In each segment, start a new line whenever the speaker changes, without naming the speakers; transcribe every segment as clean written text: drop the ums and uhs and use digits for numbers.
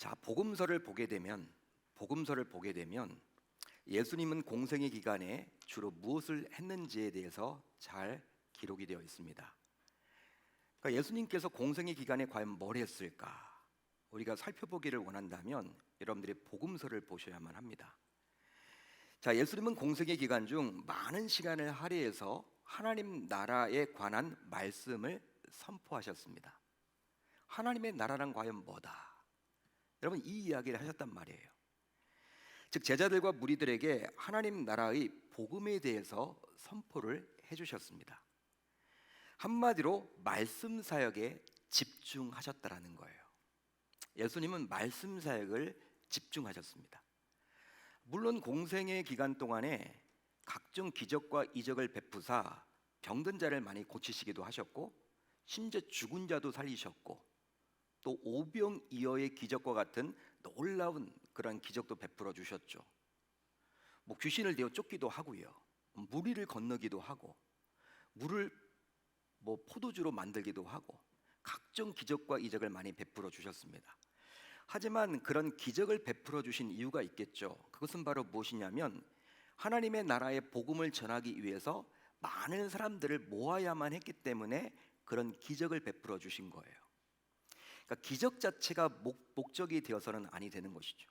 자, 복음서를 보게 되면 예수님은 공생의 기간에 주로 무엇을 했는지에 대해서 잘 기록이 되어 있습니다. 그러니까 예수님께서 공생의 기간에 과연 뭘 했을까? 우리가 살펴보기를 원한다면 여러분들이 복음서를 보셔야만 합니다. 자, 예수님은 공생의 기간 중 많은 시간을 할애해서 하나님 나라에 관한 말씀을 선포하셨습니다. 하나님의 나라란 과연 뭐다? 여러분, 이 이야기를 하셨단 말이에요. 즉, 제자들과 무리들에게 하나님 나라의 복음에 대해서 선포를 해주셨습니다. 한마디로 말씀 사역에 집중하셨다라는 거예요. 예수님은 말씀 사역을 집중하셨습니다. 물론 공생의 기간 동안에 각종 기적과 이적을 베푸사 병든 자를 많이 고치시기도 하셨고, 심지어 죽은 자도 살리셨고, 또 오병이어의 기적과 같은 놀라운 그런 기적도 베풀어 주셨죠. 귀신을 내어 쫓기도 하고요, 무리를 건너기도 하고, 물을 포도주로 만들기도 하고, 각종 기적과 이적을 많이 베풀어 주셨습니다. 하지만 그런 기적을 베풀어 주신 이유가 있겠죠. 그것은 바로 무엇이냐면 하나님의 나라의 복음을 전하기 위해서 많은 사람들을 모아야만 했기 때문에 그런 기적을 베풀어 주신 거예요. 그러니까 기적 자체가 목적이 되어서는 아니 되는 것이죠.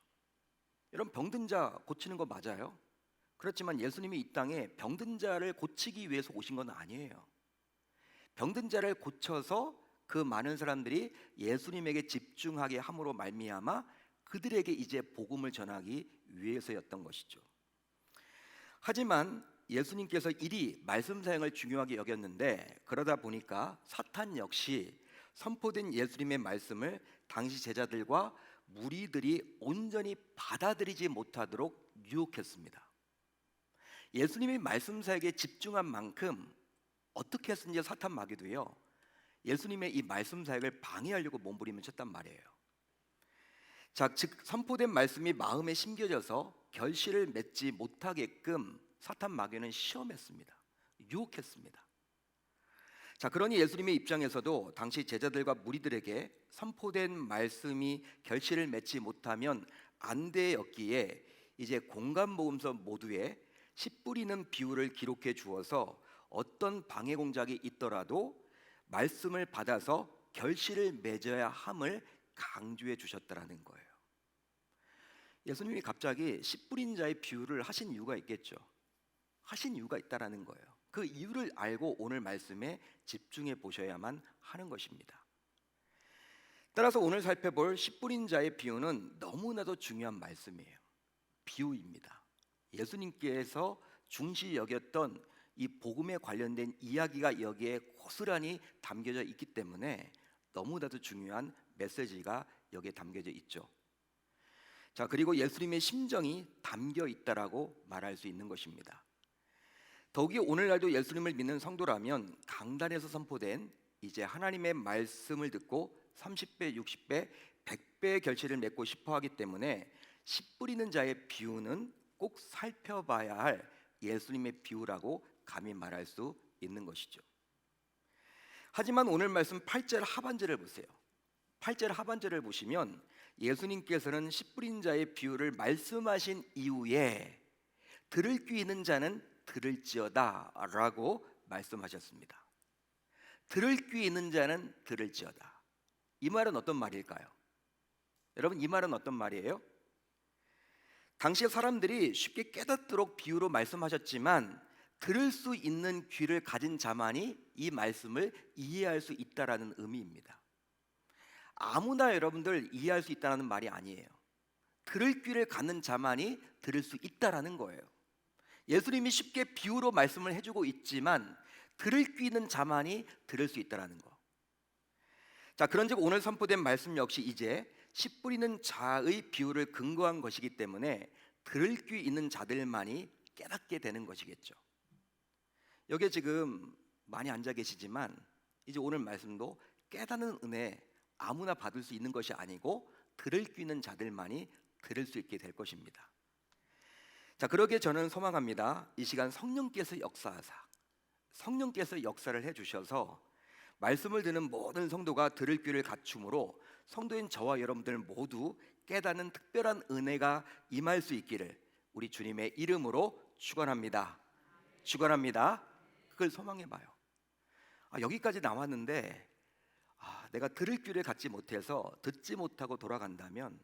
여러분, 병든 자 고치는 거 맞아요. 그렇지만 예수님이 이 땅에 병든 자를 고치기 위해서 오신 건 아니에요. 병든 자를 고쳐서 그 많은 사람들이 예수님에게 집중하게 함으로 말미암아 그들에게 이제 복음을 전하기 위해서였던 것이죠. 하지만 예수님께서 이리 말씀 사역을 중요하게 여겼는데, 그러다 보니까 사탄 역시 선포된 예수님의 말씀을 당시 제자들과 무리들이 온전히 받아들이지 못하도록 유혹했습니다. 예수님이 말씀 사역에 집중한 만큼 어떻게 했는지 사탄 마귀도요, 예수님의 이 말씀 사역을 방해하려고 몸부림을 쳤단 말이에요. 자, 즉 선포된 말씀이 마음에 심겨져서 결실을 맺지 못하게끔 사탄 마귀는 시험했습니다. 유혹했습니다. 자, 그러니 예수님의 입장에서도 당시 제자들과 무리들에게 선포된 말씀이 결실을 맺지 못하면 안 되었기에 이제 공감모음서 모두에 씨 뿌리는 비유를 기록해 주어서 어떤 방해 공작이 있더라도 말씀을 받아서 결실을 맺어야 함을 강조해 주셨다라는 거예요. 예수님이 갑자기 씨 뿌린 자의 비유를 하신 이유가 있겠죠. 하신 이유가 있다라는 거예요. 그 이유를 알고 오늘 말씀에 집중해 보셔야만 하는 것입니다. 따라서 오늘 살펴볼 씨 뿌린 자의 비유는 너무나도 중요한 말씀이에요. 비유입니다. 예수님께서 중시 여겼던 이 복음에 관련된 이야기가 여기에 고스란히 담겨져 있기 때문에 너무나도 중요한 메시지가 여기에 담겨져 있죠. 자, 그리고 예수님의 심정이 담겨 있다라고 말할 수 있는 것입니다. 더욱이 오늘날도 예수님을 믿는 성도라면 강단에서 선포된 이제 하나님의 말씀을 듣고 30배, 60배, 100배의 결실을 맺고 싶어 하기 때문에 씨 뿌리는 자의 비유는 꼭 살펴봐야 할 예수님의 비유라고 감히 말할 수 있는 것이죠. 하지만 오늘 말씀 8절 하반절을 보세요. 8절 하반절을 보시면 예수님께서는 씨 뿌린 자의 비유를 말씀하신 이후에 들을 귀 있는 자는 들을지어다 라고 말씀하셨습니다. 들을 귀 있는 자는 들을지어다. 이 말은 어떤 말일까요? 여러분, 이 말은 어떤 말이에요? 당시의 사람들이 쉽게 깨닫도록 비유로 말씀하셨지만 들을 수 있는 귀를 가진 자만이 이 말씀을 이해할 수 있다라는 의미입니다. 아무나 여러분들 이해할 수 있다는 말이 아니에요. 들을 귀를 갖는 자만이 들을 수 있다라는 거예요. 예수님이 쉽게 비유로 말씀을 해주고 있지만 들을 귀 있는 자만이 들을 수 있다라는 거. 자, 그런즉 오늘 선포된 말씀 역시 이제 씨 뿌리는 자의 비유를 근거한 것이기 때문에 들을 귀 있는 자들만이 깨닫게 되는 것이겠죠. 여기에 지금 많이 앉아 계시지만 이제 오늘 말씀도 깨닫는 은혜 아무나 받을 수 있는 것이 아니고 들을 귀 있는 자들만이 들을 수 있게 될 것입니다. 자, 그러기에 저는 소망합니다. 이 시간 성령께서 역사를 해주셔서 말씀을 듣는 모든 성도가 들을 귀를 갖춤으로 성도인 저와 여러분들 모두 깨닫는 특별한 은혜가 임할 수 있기를 우리 주님의 이름으로 축원합니다. 축원합니다. 그걸 소망해봐요. 여기까지 나왔는데 내가 들을 귀를 갖지 못해서 듣지 못하고 돌아간다면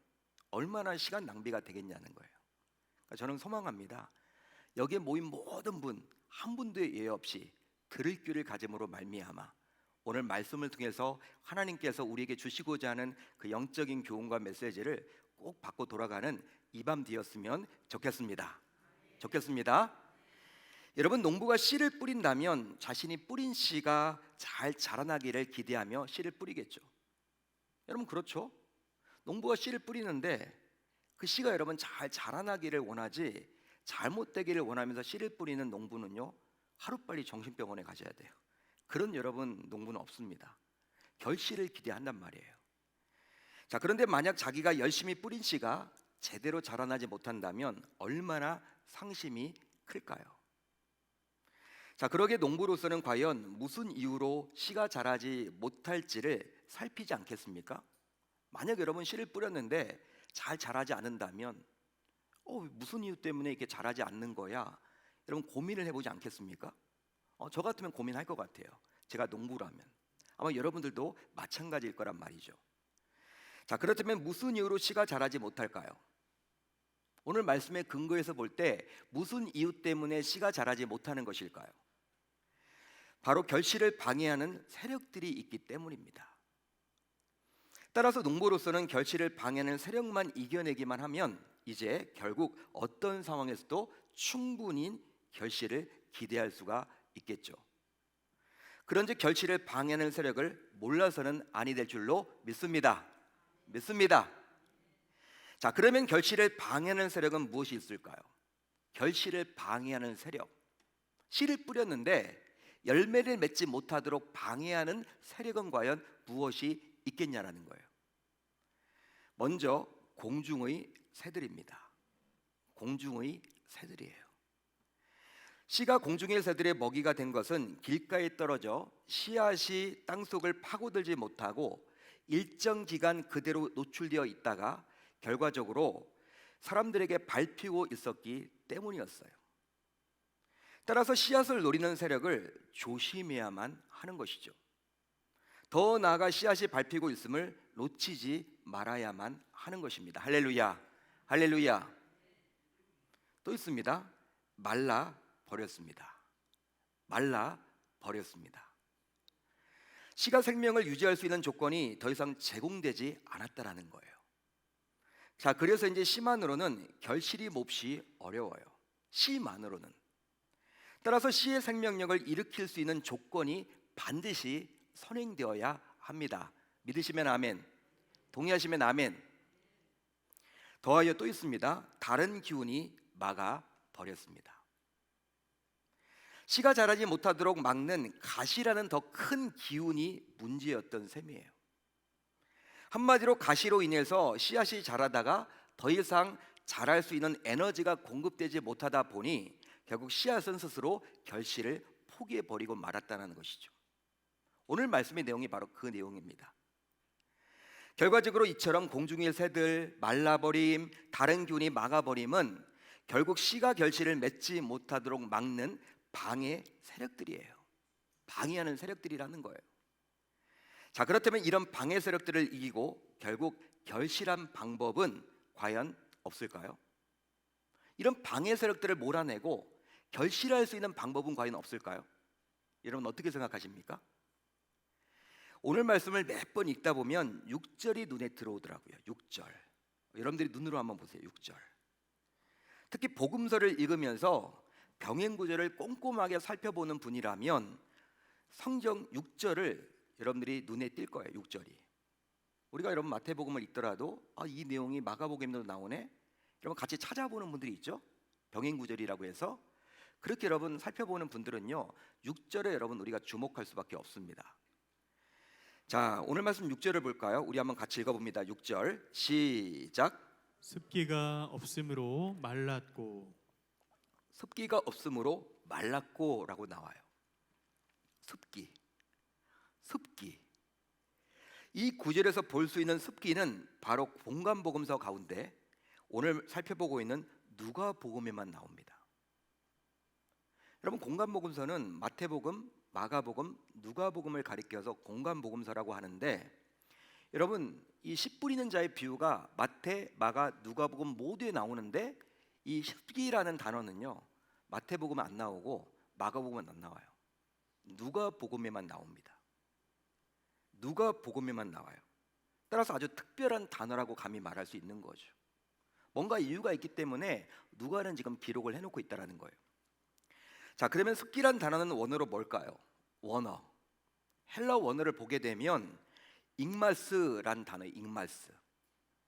얼마나 시간 낭비가 되겠냐는 거예요. 그러니까 저는 소망합니다. 여기에 모인 모든 분 한 분도 예외 없이 들을 귀를 가짐으로 말미암아 오늘 말씀을 통해서 하나님께서 우리에게 주시고자 하는 그 영적인 교훈과 메시지를 꼭 받고 돌아가는 이 밤 되었으면 좋겠습니다. 좋겠습니다. 여러분, 농부가 씨를 뿌린다면 자신이 뿌린 씨가 잘 자라나기를 기대하며 씨를 뿌리겠죠. 여러분, 그렇죠? 농부가 씨를 뿌리는데 그 씨가 여러분 잘 자라나기를 원하지 잘못되기를 원하면서 씨를 뿌리는 농부는요, 하루빨리 정신병원에 가셔야 돼요. 그런 여러분 농부는 없습니다. 결실을 기대한단 말이에요. 자, 그런데 만약 자기가 열심히 뿌린 씨가 제대로 자라나지 못한다면 얼마나 상심이 클까요? 자, 그러게 농부로서는 과연 무슨 이유로 씨가 자라지 못할지를 살피지 않겠습니까? 만약 여러분 씨를 뿌렸는데 잘 자라지 않는다면 무슨 이유 때문에 이렇게 자라지 않는 거야? 여러분 고민을 해보지 않겠습니까? 저 같으면 고민할 것 같아요. 제가 농부라면 아마 여러분들도 마찬가지일 거란 말이죠. 자, 그렇다면 무슨 이유로 씨가 자라지 못할까요? 오늘 말씀의 근거에서 볼 때 무슨 이유 때문에 씨가 자라지 못하는 것일까요? 바로 결실을 방해하는 세력들이 있기 때문입니다. 따라서 농부로서는 결실을 방해하는 세력만 이겨내기만 하면 이제 결국 어떤 상황에서도 충분히 결실을 기대할 수가 있겠죠. 그런즉 결실을 방해하는 세력을 몰라서는 아니 될 줄로 믿습니다. 믿습니다. 자, 그러면 결실을 방해하는 세력은 무엇이 있을까요? 결실을 방해하는 세력, 씨를 뿌렸는데 열매를 맺지 못하도록 방해하는 세력은 과연 무엇이 있겠냐라는 거예요. 먼저 공중의 새들입니다. 공중의 새들이에요. 씨가 공중의 새들의 먹이가 된 것은 길가에 떨어져 씨앗이 땅속을 파고들지 못하고 일정 기간 그대로 노출되어 있다가 결과적으로 사람들에게 밟히고 있었기 때문이었어요. 따라서 씨앗을 노리는 세력을 조심해야만 하는 것이죠. 더 나아가 씨앗이 밟히고 있음을 놓치지 말아야만 하는 것입니다. 할렐루야, 할렐루야. 또 있습니다. 말라 버렸습니다. 말라 버렸습니다. 씨가 생명을 유지할 수 있는 조건이 더 이상 제공되지 않았다라는 거예요. 자, 그래서 이제 씨만으로는 결실이 몹시 어려워요. 씨만으로는. 따라서 씨의 생명력을 일으킬 수 있는 조건이 반드시 선행되어야 합니다. 믿으시면 아멘, 동의하시면 아멘. 더하여 또 있습니다. 다른 기운이 막아 버렸습니다. 씨가 자라지 못하도록 막는 가시라는 더 큰 기운이 문제였던 셈이에요. 한마디로 가시로 인해서 씨앗이 자라다가 더 이상 자랄 수 있는 에너지가 공급되지 못하다 보니 결국 씨앗은 스스로 결실을 포기해버리고 말았다는 것이죠. 오늘 말씀의 내용이 바로 그 내용입니다. 결과적으로 이처럼 공중의 새들, 말라버림, 다른 기운이 막아버림은 결국 씨가 결실을 맺지 못하도록 막는 방해 세력들이에요. 방해하는 세력들이라는 거예요. 자, 그렇다면 이런 방해 세력들을 이기고 결국 결실한 방법은 과연 없을까요? 이런 방해 세력들을 몰아내고 결실할 수 있는 방법은 과연 없을까요? 여러분 어떻게 생각하십니까? 오늘 말씀을 몇 번 읽다 보면 6절이 눈에 들어오더라고요. 6절. 여러분들이 눈으로 한번 보세요. 6절. 특히 복음서를 읽으면서 병행 구절을 꼼꼼하게 살펴보는 분이라면 성경 6절을 여러분들이 눈에 띌 거예요. 6절이. 우리가 여러분 마태복음을 읽더라도 이 내용이 마가복음에도 나오네. 여러분 같이 찾아보는 분들이 있죠. 병행 구절이라고 해서 그렇게 여러분 살펴보는 분들은요 6절에 여러분 우리가 주목할 수밖에 없습니다. 자, 오늘 말씀 6절을 볼까요? 우리 한번 같이 읽어봅니다. 6절 시작.
습기가 없으므로 말랐고.
습기가 없으므로 말랐고 라고 나와요. 습기. 이 구절에서 볼 수 있는 습기는 바로 공간복음서 가운데 오늘 살펴보고 있는 누가복음에만 나옵니다. 여러분, 공간복음서는 마태복음, 마가복음, 누가복음을 가리켜서 공간복음서라고 하는데, 여러분, 이 씨 뿌리는 자의 비유가 마태, 마가, 누가복음 모두에 나오는데 이 습기라는 단어는요, 마태복음은 안 나오고 마가복음은 안 나와요. 누가복음에만 나옵니다. 누가복음에만 나와요. 따라서 아주 특별한 단어라고 감히 말할 수 있는 거죠. 뭔가 이유가 있기 때문에 누가는 지금 기록을 해놓고 있다라는 거예요. 자, 그러면 습기란 단어는 원어로 뭘까요? 원어, 헬라 원어를 보게 되면 잉마스라는 단어예요. 잉마스.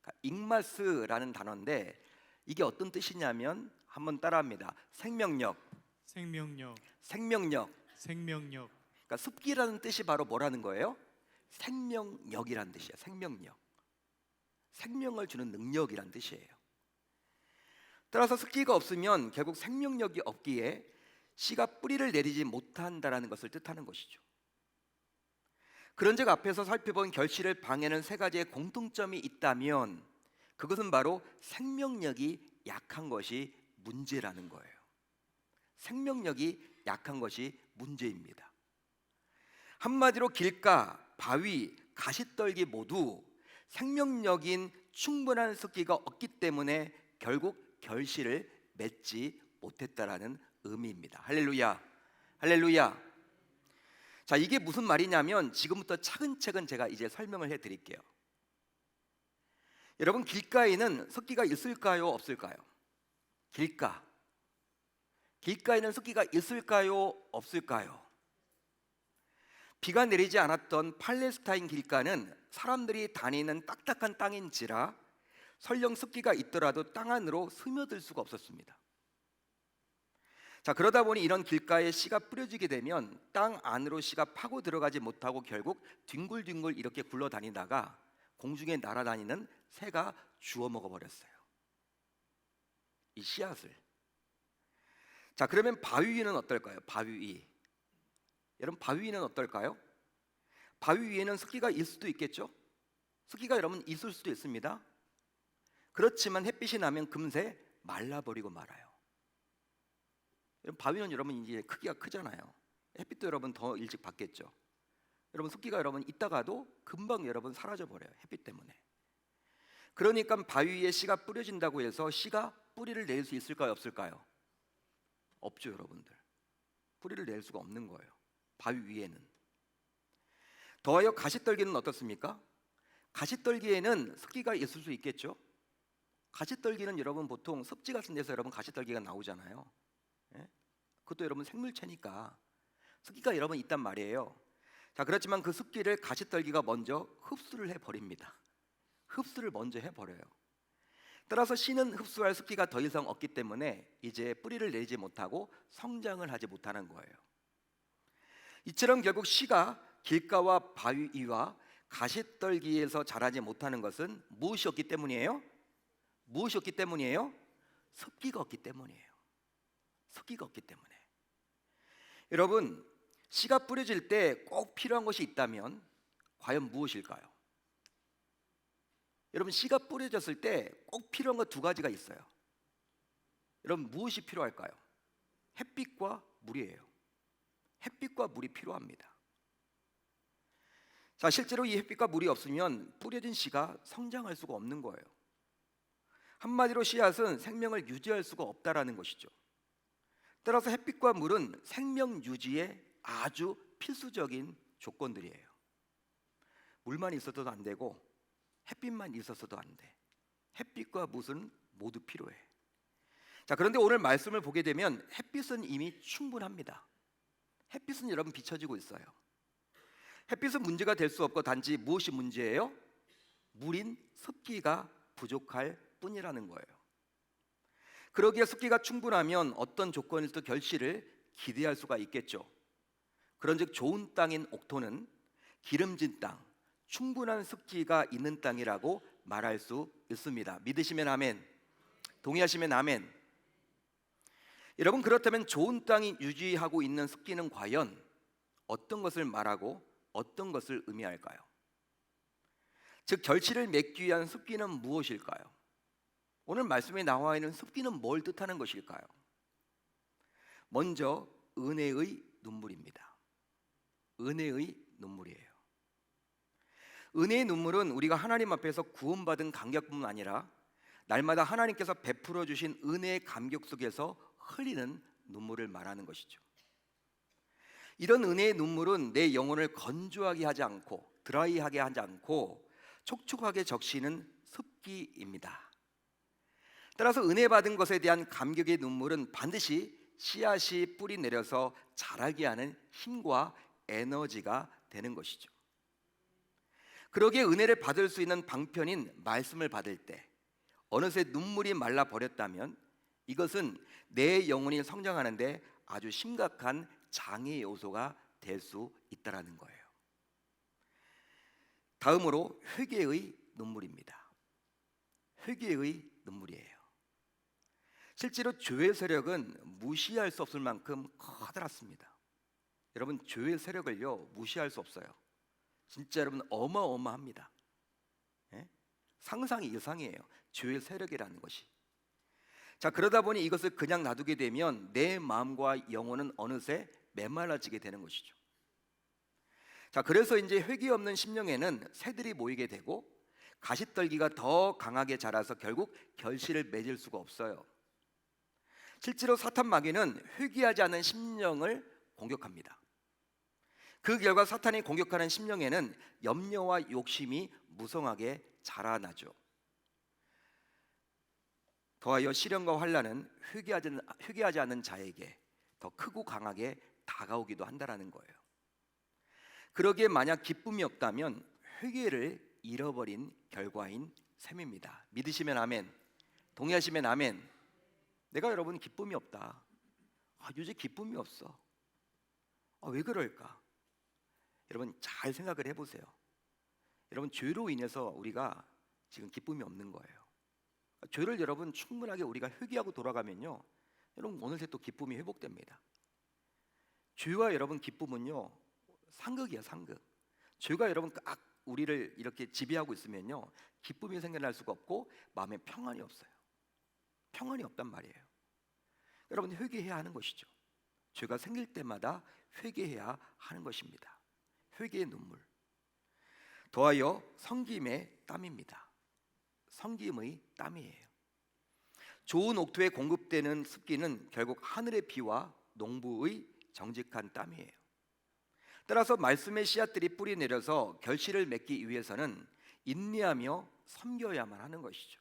그러니까 잉마스라는 단어인데 이게 어떤 뜻이냐면 한번 따라합니다. 생명력,
생명력,
생명력.
생명력,
그러니까 습기라는 뜻이 바로 뭐라는 거예요? 생명력이란 뜻이에요. 생명력, 생명을 주는 능력이란 뜻이에요. 따라서 습기가 없으면 결국 생명력이 없기에 씨가 뿌리를 내리지 못한다라는 것을 뜻하는 것이죠. 그런즉 앞에서 살펴본 결실을 방해하는 세 가지의 공통점이 있다면 그것은 바로 생명력이 약한 것이 문제라는 거예요. 생명력이 약한 것이 문제입니다. 한마디로 길가, 바위, 가시떨기 모두 생명력인 충분한 습기가 없기 때문에 결국 결실을 맺지 못했다라는 의미입니다. 할렐루야, 할렐루야. 자, 이게 무슨 말이냐면 지금부터 차근차근 제가 이제 설명을 해드릴게요. 여러분, 길가에는 습기가 있을까요, 없을까요? 길가에는 습기가 있을까요, 없을까요? 비가 내리지 않았던 팔레스타인 길가는 사람들이 다니는 딱딱한 땅인지라 설령 습기가 있더라도 땅 안으로 스며들 수가 없었습니다. 자, 그러다 보니 이런 길가에 씨가 뿌려지게 되면 땅 안으로 씨가 파고 들어가지 못하고 결국 뒹굴뒹굴 이렇게 굴러다니다가 공중에 날아다니는 새가 주워 먹어버렸어요, 이 씨앗을. 자, 그러면 바위 위는 어떨까요? 바위 위. 여러분, 바위 위는 어떨까요? 바위 위에는 습기가 있을 수도 있겠죠? 습기가 여러분 있을 수도 있습니다. 그렇지만 햇빛이 나면 금세 말라버리고 말아요. 바위는 여러분 이제 크기가 크잖아요. 햇빛도 여러분 더 일찍 받겠죠. 여러분, 습기가 여러분 있다가도 금방 여러분 사라져 버려요, 햇빛 때문에. 그러니까 바위 위에 씨가 뿌려진다고 해서 씨가 뿌리를 낼 수 있을까요, 없을까요? 없죠, 여러분들. 뿌리를 낼 수가 없는 거예요, 바위 위에는. 더하여 가시떨기는 어떻습니까? 가시떨기에는 습기가 있을 수 있겠죠. 가시떨기는 여러분 보통 습지 같은 데서 여러분 가시떨기가 나오잖아요. 예? 그것도 여러분 생물체니까 습기가 여러분 있단 말이에요. 자, 그렇지만 그 습기를 가시떨기가 먼저 흡수를 해버립니다. 흡수를 먼저 해버려요. 따라서 씨는 흡수할 습기가 더 이상 없기 때문에 이제 뿌리를 내지 못하고 성장을 하지 못하는 거예요. 이처럼 결국 씨가 길가와 바위 위와 가시떨기에서 자라지 못하는 것은 무엇이었기 때문이에요? 무엇이었기 때문이에요? 습기가 없기 때문이에요. 습기가 없기 때문에. 여러분, 씨가 뿌려질 때 꼭 필요한 것이 있다면 과연 무엇일까요? 여러분, 씨가 뿌려졌을 때 꼭 필요한 것 두 가지가 있어요. 여러분, 무엇이 필요할까요? 햇빛과 물이에요. 햇빛과 물이 필요합니다. 자, 실제로 이 햇빛과 물이 없으면 뿌려진 씨가 성장할 수가 없는 거예요. 한마디로 씨앗은 생명을 유지할 수가 없다라는 것이죠. 따라서 햇빛과 물은 생명 유지에 아주 필수적인 조건들이에요. 물만 있어도 안 되고 햇빛만 있었어도 안 돼. 햇빛과 물은 모두 필요해. 자, 그런데 오늘 말씀을 보게 되면 햇빛은 이미 충분합니다. 햇빛은 여러분 비춰지고 있어요. 햇빛은 문제가 될 수 없고 단지 무엇이 문제예요? 물인 습기가 부족할 뿐이라는 거예요. 그러기에 습기가 충분하면 어떤 조건에서도 결실을 기대할 수가 있겠죠. 그런즉 좋은 땅인 옥토는 기름진 땅, 충분한 습기가 있는 땅이라고 말할 수 있습니다. 믿으시면 아멘, 동의하시면 아멘. 여러분, 그렇다면 좋은 땅이 유지하고 있는 습기는 과연 어떤 것을 말하고 어떤 것을 의미할까요? 즉 결실을 맺기 위한 습기는 무엇일까요? 오늘 말씀에 나와 있는 습기는 뭘 뜻하는 것일까요? 먼저 은혜의 눈물입니다. 은혜의 눈물이에요. 은혜의 눈물은 우리가 하나님 앞에서 구원받은 감격뿐만 아니라 날마다 하나님께서 베풀어 주신 은혜의 감격 속에서 흘리는 눈물을 말하는 것이죠. 이런 은혜의 눈물은 내 영혼을 건조하게 하지 않고 드라이하게 하지 않고 촉촉하게 적시는 습기입니다. 따라서 은혜 받은 것에 대한 감격의 눈물은 반드시 씨앗이 뿌리 내려서 자라게 하는 힘과 에너지가 되는 것이죠. 그러기에 은혜를 받을 수 있는 방편인 말씀을 받을 때 어느새 눈물이 말라 버렸다면 이것은 내 영혼이 성장하는데 아주 심각한 장애 요소가 될 수 있다라는 거예요. 다음으로 회개의 눈물입니다. 회개의 눈물이에요. 실제로 죄의 세력은 무시할 수 없을 만큼 커다랗습니다. 여러분, 죄의 세력을요 무시할 수 없어요. 진짜 여러분 어마어마합니다. 예? 상상 이상이에요. 죄의 세력이라는 것이. 자, 그러다 보니 이것을 그냥 놔두게 되면 내 마음과 영혼은 어느새 메말라지게 되는 것이죠. 자, 그래서 이제 회개 없는 심령에는 새들이 모이게 되고 가시떨기가 더 강하게 자라서 결국 결실을 맺을 수가 없어요. 실제로 사탄 마귀는 회개하지 않은 심령을 공격합니다. 그 결과 사탄이 공격하는 심령에는 염려와 욕심이 무성하게 자라나죠. 더하여 시련과 환난은 회개하지 않은 자에게 더 크고 강하게 다가오기도 한다라는 거예요. 그러기에 만약 기쁨이 없다면 회개를 잃어버린 결과인 셈입니다. 믿으시면 아멘, 동의하시면 아멘. 내가 여러분 기쁨이 없다. 요새 기쁨이 없어. 왜 그럴까? 여러분 잘 생각을 해보세요. 여러분 죄로 인해서 우리가 지금 기쁨이 없는 거예요. 죄를 여러분 충분하게 우리가 회개하고 돌아가면요, 여러분 어느새 또 기쁨이 회복됩니다. 죄와 여러분 기쁨은요 상극이야, 상극. 죄가 여러분 딱 우리를 이렇게 지배하고 있으면요 기쁨이 생겨날 수가 없고 마음에 평안이 없어요. 평안이 없단 말이에요. 여러분 회개해야 하는 것이죠. 죄가 생길 때마다 회개해야 하는 것입니다. 회개의 눈물. 더하여 성김의 땀입니다. 성김의 땀이에요. 좋은 옥토에 공급되는 습기는 결국 하늘의 비와 농부의 정직한 땀이에요. 따라서 말씀의 씨앗들이 뿌리 내려서 결실을 맺기 위해서는 인내하며 섬겨야만 하는 것이죠.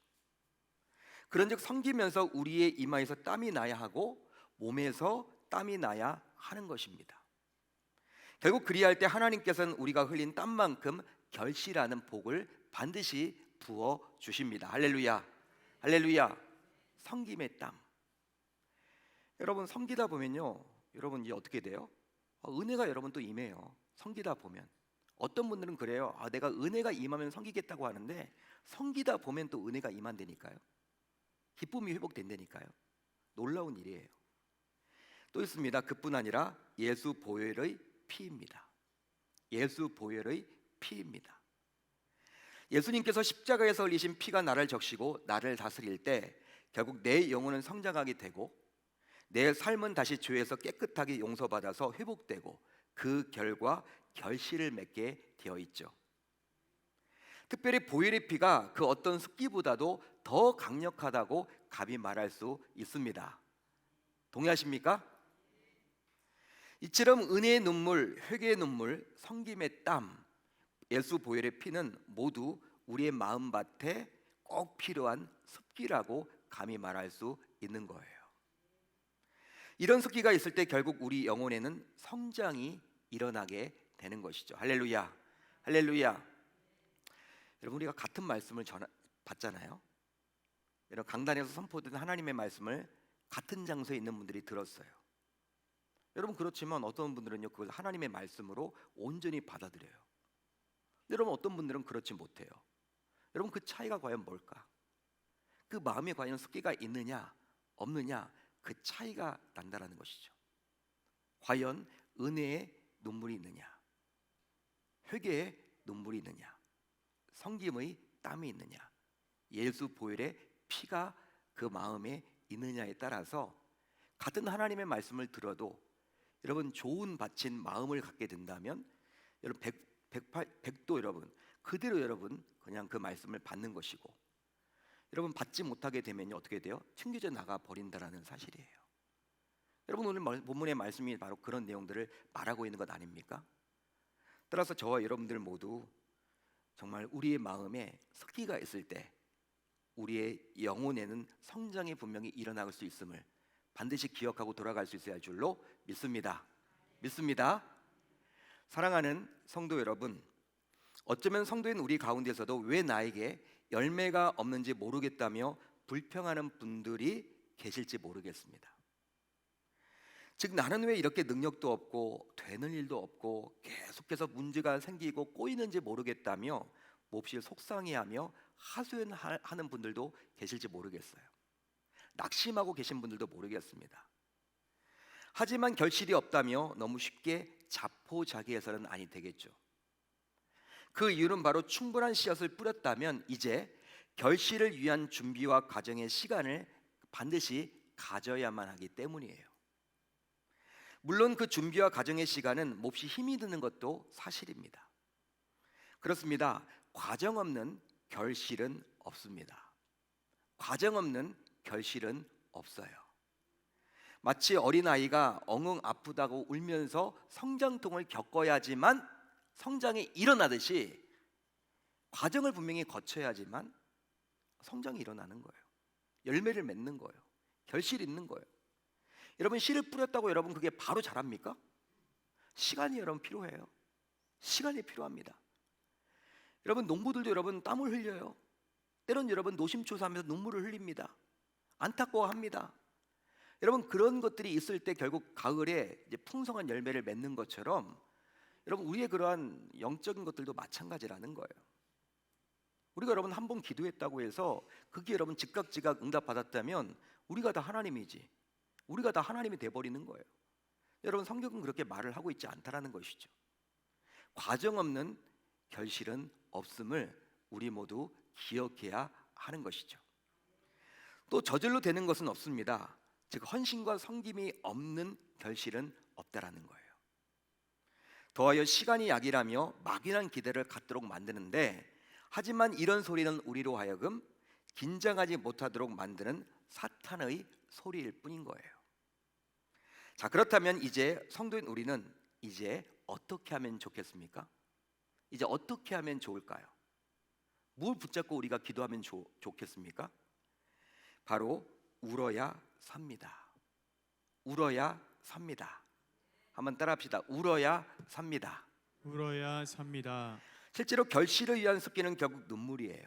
그런즉 섬기면서 우리의 이마에서 땀이 나야 하고 몸에서 땀이 나야 하는 것입니다. 결국 그리할 때 하나님께서는 우리가 흘린 땀만큼 결실하는 복을 반드시 부어 주십니다. 할렐루야, 할렐루야. 섬김의 땀. 여러분 섬기다 보면요, 여러분 이제 어떻게 돼요? 은혜가 여러분 또 임해요. 섬기다 보면 어떤 분들은 그래요. 내가 은혜가 임하면 섬기겠다고 하는데 섬기다 보면 또 은혜가 임한다니까요. 기쁨이 회복된다니까요. 놀라운 일이에요. 또 있습니다. 그뿐 아니라 예수 보혈의 피입니다. 예수 보혈의 피입니다. 예수님께서 십자가에서 흘리신 피가 나를 적시고 나를 다스릴 때 결국 내 영혼은 성장하게 되고 내 삶은 다시 죄에서 깨끗하게 용서받아서 회복되고 그 결과 결실을 맺게 되어 있죠. 특별히 보혈의 피가 그 어떤 습기보다도 더 강력하다고 감히 말할 수 있습니다. 동의하십니까? 이처럼 은혜의 눈물, 회개의 눈물, 섬김의 땀, 예수 보혈의 피는 모두 우리의 마음밭에 꼭 필요한 습기라고 감히 말할 수 있는 거예요. 이런 습기가 있을 때 결국 우리 영혼에는 성장이 일어나게 되는 것이죠. 할렐루야, 할렐루야. 여러분 우리가 같은 말씀을 받잖아요. 여러분 강단에서 선포된 하나님의 말씀을 같은 장소에 있는 분들이 들었어요. 여러분 그렇지만 어떤 분들은요 그걸 하나님의 말씀으로 온전히 받아들여요. 여러분 어떤 분들은 그렇지 못해요. 여러분 그 차이가 과연 뭘까? 그 마음에 과연 습기가 있느냐 없느냐, 그 차이가 난다라는 것이죠. 과연 은혜의 눈물이 있느냐, 회개의 눈물이 있느냐, 섬김의 땀이 있느냐, 예수 보혈의 피가 그 마음에 있느냐에 따라서 같은 하나님의 말씀을 들어도 여러분 좋은 바친 마음을 갖게 된다면 여러분 백도 여러분 그대로 여러분 그냥 그 말씀을 받는 것이고, 여러분 받지 못하게 되면 어떻게 돼요? 튕겨져 나가 버린다라는 사실이에요. 여러분 오늘 본문의 말씀이 바로 그런 내용들을 말하고 있는 것 아닙니까? 따라서 저와 여러분들 모두 정말 우리의 마음에 습기가 있을 때 우리의 영혼에는 성장이 분명히 일어날 수 있음을 반드시 기억하고 돌아갈 수 있어야 할 줄로 믿습니다. 사랑하는 성도 여러분, 어쩌면 성도인 우리 가운데서도 왜 나에게 열매가 없는지 모르겠다며 불평하는 분들이 계실지 모르겠습니다. 즉 나는 왜 이렇게 능력도 없고 되는 일도 없고 계속해서 문제가 생기고 꼬이는지 모르겠다며 몹시 속상해하며 하소연하는 분들도 계실지 모르겠어요. 낙심하고 계신 분들도 모르겠습니다. 하지만 결실이 없다며 너무 쉽게 자포자기해서는 아니 되겠죠. 그 이유는 바로 충분한 씨앗을 뿌렸다면 이제 결실을 위한 준비와 과정의 시간을 반드시 가져야만 하기 때문이에요. 물론 그 준비와 과정의 시간은 몹시 힘이 드는 것도 사실입니다. 그렇습니다. 과정 없는 결실은 없습니다. 과정 없는 결실은 없어요. 마치 어린아이가 엉엉 아프다고 울면서 성장통을 겪어야지만 성장이 일어나듯이 과정을 분명히 거쳐야지만 성장이 일어나는 거예요. 열매를 맺는 거예요. 결실이 있는 거예요. 여러분 씨를 뿌렸다고 여러분 그게 바로 자랍니까? 시간이 여러분 필요해요. 시간이 필요합니다. 여러분 농부들도 여러분 땀을 흘려요. 때론 여러분 노심초사하면서 눈물을 흘립니다. 안타까워합니다. 여러분 그런 것들이 있을 때 결국 가을에 이제 풍성한 열매를 맺는 것처럼 여러분 우리의 그러한 영적인 것들도 마찬가지라는 거예요. 우리가 여러분 한 번 기도했다고 해서 그게 여러분 즉각 응답 받았다면 우리가 다 하나님이지, 우리가 다 하나님이 돼버리는 거예요. 여러분 성경은 그렇게 말을 하고 있지 않다라는 것이죠. 과정 없는 결실은 없음을 우리 모두 기억해야 하는 것이죠. 또 저절로 되는 것은 없습니다. 즉 헌신과 섬김이 없는 결실은 없다라는 거예요. 더하여 시간이 약이라며 막연한 기대를 갖도록 만드는데, 하지만 이런 소리는 우리로 하여금 긴장하지 못하도록 만드는 사탄의 소리일 뿐인 거예요. 자, 그렇다면 이제 성도인 우리는 이제 어떻게 하면 좋겠습니까? 이제 어떻게 하면 좋을까요? 뭘 붙잡고 우리가 기도하면 좋겠습니까? 바로 울어야 삽니다. 울어야 삽니다. 한번 따라합시다. 울어야 삽니다.
울어야 삽니다.
실제로 결실을 위한 습기는 결국 눈물이에요.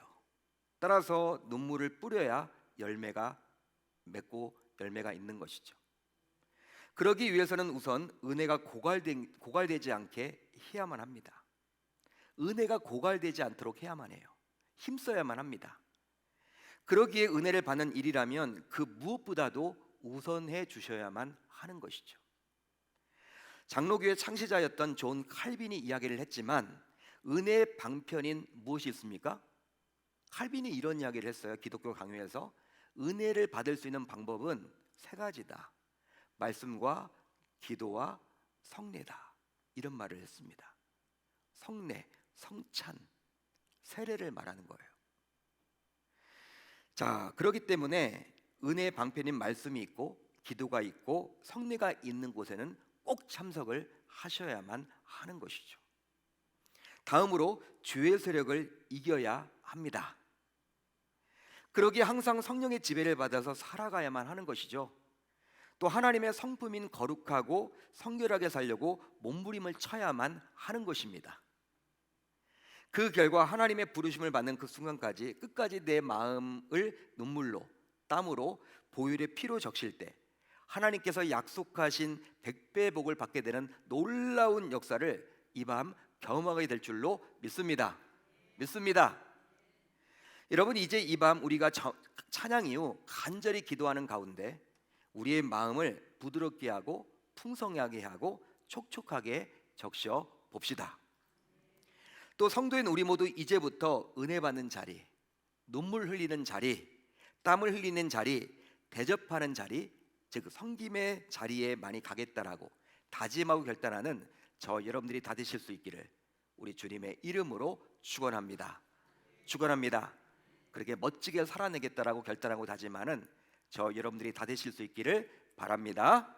따라서 눈물을 뿌려야 열매가 맺고 열매가 있는 것이죠. 그러기 위해서는 우선 은혜가 고갈되지 않게 해야만 합니다. 은혜가 고갈되지 않도록 해야만 해요. 힘써야만 합니다. 그러기에 은혜를 받는 일이라면 그 무엇보다도 우선해 주셔야만 하는 것이죠. 장로교의 창시자였던 존 칼빈이 이야기를 했지만 은혜의 방편인 무엇이 있습니까? 칼빈이 이런 이야기를 했어요. 기독교 강요에서 은혜를 받을 수 있는 방법은 세 가지다. 말씀과 기도와 성례다. 이런 말을 했습니다. 성례, 성찬, 세례를 말하는 거예요. 자, 그렇기 때문에 은혜의 방편인 말씀이 있고 기도가 있고 성례가 있는 곳에는 꼭 참석을 하셔야만 하는 것이죠. 다음으로 주의 세력을 이겨야 합니다. 그러기에 항상 성령의 지배를 받아서 살아가야만 하는 것이죠. 또 하나님의 성품인 거룩하고 성결하게 살려고 몸부림을 쳐야만 하는 것입니다. 그 결과 하나님의 부르심을 받는 그 순간까지 끝까지 내 마음을 눈물로 땀으로 보혈의 피로 적실 때 하나님께서 약속하신 100배의 복을 받게 되는 놀라운 역사를 이 밤 경험하게 될 줄로 믿습니다. 여러분 이제 이 밤 우리가 찬양 이후 간절히 기도하는 가운데 우리의 마음을 부드럽게 하고 풍성하게 하고 촉촉하게 적셔 봅시다. 또 성도인 우리 모두 이제부터 은혜 받는 자리, 눈물 흘리는 자리, 땀을 흘리는 자리, 대접하는 자리, 즉 섬김의 자리에 많이 가겠다라고 다짐하고 결단하는 저 여러분들이 다 되실 수 있기를 우리 주님의 이름으로 축원합니다. 축원합니다. 그렇게 멋지게 살아내겠다라고 결단하고 다짐하는 저 여러분들이 다 되실 수 있기를 바랍니다.